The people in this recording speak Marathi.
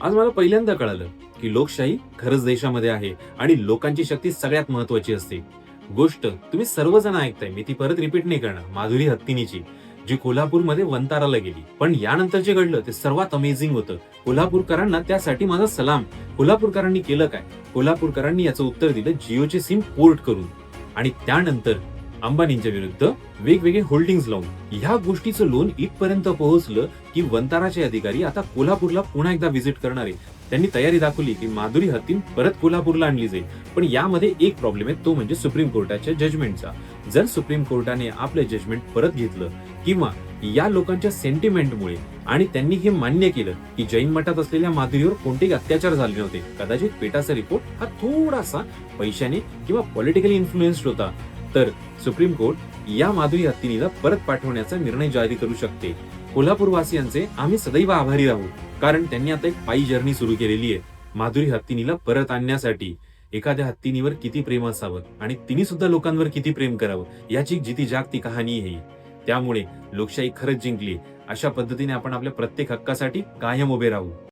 आज मला पहिल्यांदा कळालं की लोकशाही खरंच देशामध्ये आहे आणि लोकांची शक्ती सगळ्यात महत्वाची असते. गोष्ट तुम्ही सर्वजण ऐकताय, मी ती परत रिपीट नाही करणार. माधुरी हत्तीनीची, जी कोल्हापूरमध्ये वंताराला गेली. पण यानंतर जे घडलं ते सर्वात अमेझिंग होतं. कोल्हापूरकरांना त्यासाठी माझा सलाम. कोल्हापूरकरांनी केलं काय? कोल्हापूरकरांनी याचं उत्तर दिलं जिओचे सिम पोर्ट करून. आणि त्यानंतर अंबानींच्या विरुद्ध वेगवेगळे होल्डिंग्स लावून ह्या गोष्टीचं लोन इथपर्यंत पोहोचलं की वंताराचे अधिकारी आता कोल्हापूरला पुन्हा एकदा व्हिजिट करणार आहे. त्यांनी तयारी दाखवली की माधुरी हत्तीन परत कोल्हापूरला आणली जाईल. पण यामध्ये एक प्रॉब्लेम आहे, तो म्हणजे सुप्रीम कोर्टाच्या जजमेंटचा. जर सुप्रीम कोर्टाने आपलं जजमेंट परत घेतलं किंवा या लोकांच्या सेंटिमेंटमुळे आणि त्यांनी हे मान्य केलं की जैन मठात असलेल्या माधुरीवर कोणतेही अत्याचार झाले नव्हते, कदाचित पेटाचा रिपोर्ट हा थोडासा पैशाने किंवा पॉलिटिकली इन्फ्लुएन्स्ड होता, तर सुप्रीम कोर्ट या माधुरी हत्तीनीला परत पाठवण्याचा निर्णय जारी करू शकते. कोल्हापूरवासियांचे आम्ही सदैव आभारी राहू, कारण त्यांनी आता एक पायी जर्नी सुरू केलेली आहे माधुरी हत्तीनीला परत आणण्यासाठी. एखाद्या हत्तीनीवर किती प्रेम असावं आणि तिने सुद्धा लोकांवर किती प्रेम करावं याची जिती जागती कहाणी आहे ही. त्यामुळे लोकशाही खरंच जिंकली. अशा पद्धतीने आपण आपल्या प्रत्येक हक्कासाठी कायम उभे राहू.